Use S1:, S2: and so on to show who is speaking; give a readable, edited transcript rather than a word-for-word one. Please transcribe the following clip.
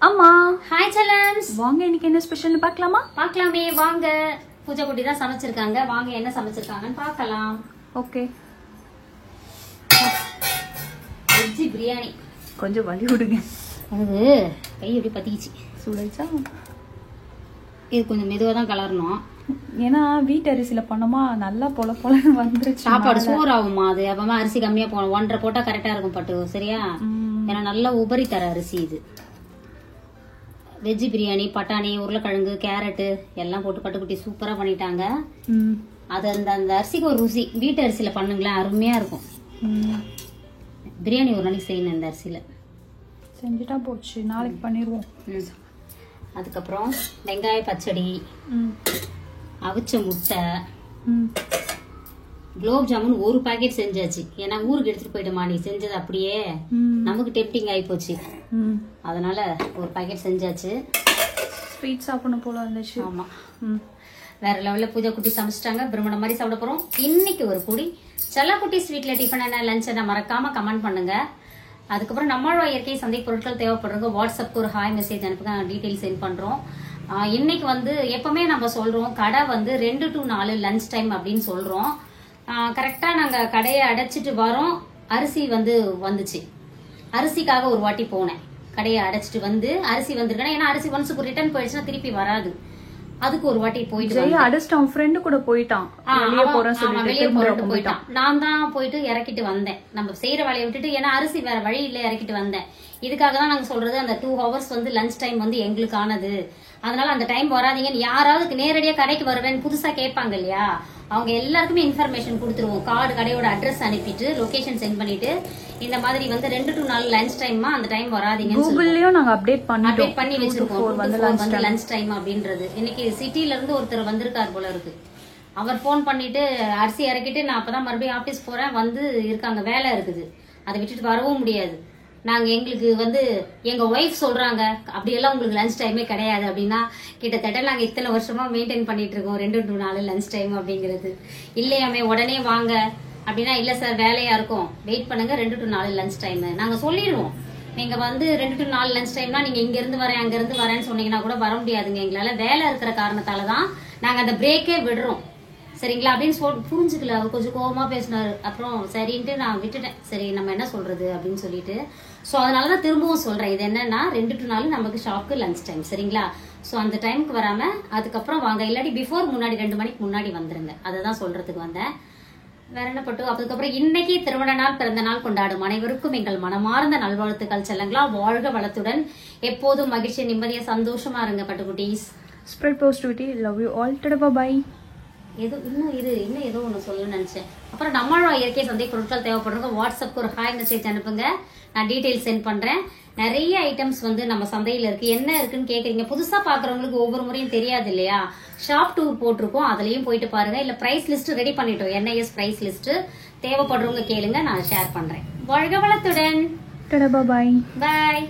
S1: அம்மா
S2: ஹாய் செல்லம்ஸ்,
S1: வாங்க. இன்னைக்கு என்ன ஸ்பெஷல்னு பார்க்கலாமா?
S2: பார்க்கலாமே வாங்க. பூஜா குட்டி தான் சமைச்சிருக்காங்க. வாங்க என்ன சமைச்சிருக்காங்கன்னு பார்க்கலாம்.
S1: ஓகே.
S2: வெஜ்ஜி பிரியாணி.
S1: கொஞ்சம் வலி விடுங்க.
S2: அது கை எப்படி பத்திக்கிச்சு.
S1: சுடைச்சா
S2: இது கொஞ்சம் மெதுவாக தான் கலரணும்.
S1: ஏன்னா வீட்டு அரிசியில பண்ணோமா நல்லா பொல பொலன்னு வந்துருச்சு.
S2: சாப்பாடு சோறு ஆகுமா? அது அப்பமா அரிசி கம்மியா போகணும். 1.5 போட்டா கரெக்டா இருக்கும் பட்டு. சரியா? ஏன்னா நல்லா உபரி தர அரிசி இது. வெஜ்ஜி பிரியாணி, பட்டாணி, உருளைக்கிழங்கு, கேரட்டு எல்லாம் போட்டு பட்டுக்குட்டி சூப்பரா பண்ணிட்டாங்க. அது அந்த அரிசிக்கு ஒரு ருசி. வீட்டு அரிசியில பண்ணுங்களேன், அருமையா இருக்கும். பிரியாணி ஒரு நாளைக்கு செய்யணும் இந்த அரிசியில.
S1: செஞ்சுட்டா போச்சு, நாளைக்கு பண்ணிடுவோம்.
S2: அதுக்கப்புறம் வெங்காய பச்சடி, அவிச்ச முட்டை, குலோப் ஜாமுன் ஒரு பாக்கெட் செஞ்சாச்சு. ஏன்னா ஊருக்கு எடுத்துட்டு போயிட்டோமா, நீ செஞ்சது அப்படியே நமக்கு டெம்டிங் ஆகி போச்சு. அதனால ஒரு பாக்கெட் செஞ்சாச்சு.
S1: ஸ்வீட் சாப்பிடணும் போல இருந்துச்சு.
S2: ஆமா, வேற லெவல்ல பூஜா குட்டி சமைச்சிட்டாங்க. பிரம்மணம் மாதிரி சாப்பிட போறோம். இன்னைக்கு ஒரு குடி செல்லக்குட்டி ஸ்வீட்ல டிஃபன் என்ன லஞ்ச் என்ன மறக்காம கமெண்ட் பண்ணுங்க. அதுக்கப்புறம் நம்மளோட இயற்கை சந்தை பொருட்கள் தேவைப்படுறவங்க வாட்ஸ்அப்க்கு ஒரு ஹாய் மெசேஜ் அனுப்புங்க, டீட்டெயில் சென்ட் பண்றோம். இன்னைக்கு எப்பவுமே நம்ம சொல்றோம் கடை 2 to 4 லஞ்ச் டைம் அப்படின்னு சொல்றோம். கரெக்டா நாங்க கடையை அடைச்சிட்டு வரோம். அரிசி வந்துச்சு. அரிசிக்காக ஒரு வாட்டி போனேன். கடையை அடைச்சிட்டு அரிசி வந்திருக்கேன். ஏன்னா அரிசி ஒன்ஸுக்கு ரிட்டர்ன் போயிடுச்சுன்னா திருப்பி வராது. அதுக்கு ஒரு வாட்டி போயிட்டு
S1: அவன் ஃப்ரெண்டு கூட போயிட்டான். வெளியே
S2: போயிட்டான். நான் தான் போயிட்டு இறக்கிட்டு வந்தேன். நம்ம செய்யற வேலையை விட்டுட்டு, ஏன்னா அரிசி வேற வழி இல்ல, இறக்கிட்டு வந்தேன். இதுக்காக தான் நாங்க சொல்றது அந்த 2 hours லஞ்ச் டைம் எங்களுக்கு ஆனது. அதனால அந்த டைம் வராதீங்கன்னு யாராவது நேரடியா கடைக்கு வருவேன்னு புதுசா கேட்பாங்க இல்லையா, அவங்க எல்லாருக்குமே இன்ஃபர்மேஷன் கொடுத்துருவோம். கடையோட அட்ரஸ் அனுப்பிட்டு லொகேஷன் சென்ட் பண்ணிட்டு இந்த மாதிரி 2 to 4 லஞ்ச் டைம், அந்த டைம் வராதீங்க.
S1: கூகுள்லயும் நாங்க அப்டேட் பண்ணி
S2: வச்சிருக்கோம் லஞ்ச் டைம் அப்படின்றது. இன்னைக்கு சிட்டில இருந்து ஒருத்தர் வந்திருக்காரு போல இருக்கு. அவர் போன் பண்ணிட்டு அரிசி இறக்கிட்டு நான் அப்பதான் மறுபடியும் ஆபீஸ் போறேன் இருக்காங்க, வேலை இருக்குது, அதை விட்டுட்டு வரவும் முடியாது. நாங்க எங்களுக்கு எங்க ஒய்ஃப் சொல்றாங்க அப்படியெல்லாம் உங்களுக்கு லஞ்ச் டைமே கிடையாது அப்படின்னா, கிட்டத்தட்ட நாங்க இத்தனை வருஷமா மெயின்டைன் பண்ணிட்டு இருக்கோம் 2 to 4 லஞ்ச் டைம் அப்படிங்கிறது. இல்லையாமே உடனே வாங்க அப்படின்னா, இல்ல சார் வேலையா இருக்கும், வெயிட் பண்ணுங்க 2 to 4 லஞ்ச் டைம் நாங்க சொல்லிடுவோம். நீங்க 2 to 4 லஞ்ச் டைம்னா நீங்க இங்க இருந்து வரேன் அங்க இருந்து வரேன்னு சொன்னீங்கன்னா கூட வர முடியாதுங்க. எங்களால வேலை இருக்கிற காரணத்தாலதான் நாங்க அந்த பிரேக்கே விடுறோம். சரிங்களா அப்படின்னு புரிஞ்சுக்கல. அவர் கொஞ்சம் கோபமா பேசினாரு. அப்புறம் சரின்ட்டு நான் விட்டுட்டேன். சரி நம்ம என்ன சொல்றது அப்படின்னு சொல்லிட்டு. சோ அதனாலதான் திரும்பவும் சொல்றேன், இது என்னன்னா 2 to 4 நமக்கு ஷாப்க்கு லஞ்ச் டைம். சரிங்களா? சோ அந்த டைமுக்கு வராம அதுக்கப்புறம் வாங்க, இல்லாட்டி பிஃபோர் முன்னாடி 2 மணிக்கு முன்னாடி வந்துருங்க. அததான் சொல்றதுக்கு வந்தேன். வேற என்ன பட்டு. அதுக்கப்புறம் இன்னைக்கு திருமண நாள், பிறந்த நாள் கொண்டாடும் அனைவருக்கும் எங்கள் மனமார்ந்த நல்வாழ்த்துக்கள் செல்லங்களா. வாழ்க வளத்துடன், எப்போதும் மகிழ்ச்சி, நிம்மதியா, சந்தோஷமா இருங்க பட்டுக்குட்டீஸ்.
S1: Spread positivity. Love you all. Tata bye.
S2: இன்னும் ஏதோ ஒண்ணு சொல்லணும்னு நினைச்சேன். அப்புறம் நம்மளோட இயற்கை சந்தை பொருட்கள் தேவைப்படுறவங்க வாட்ஸ்அப்க்கு ஒரு ஹாய் மெசேஜ் அனுப்புங்க, நான் டீடைல் சென்ட் பண்றேன். நிறைய ஐட்டம்ஸ் நம்ம சந்தையில இருக்கு. என்ன இருக்குன்னு கேக்குறீங்க. புதுசா பாக்குறவங்களுக்கு ஒவ்வொரு முறையும் தெரியாது இல்லையா. ஷாப் டூர் போட்டிருக்கோம், அதுலயும் போயிட்டு பாருங்க. இல்ல பிரைஸ் லிஸ்ட் ரெடி பண்ணிட்டோம், NIS பிரைஸ் லிஸ்ட். தேவைப்படுறவங்க கேளுங்க, நான் ஷேர் பண்றேன். வாழ்க வளத்துடன்.
S1: பை.
S2: பாய்.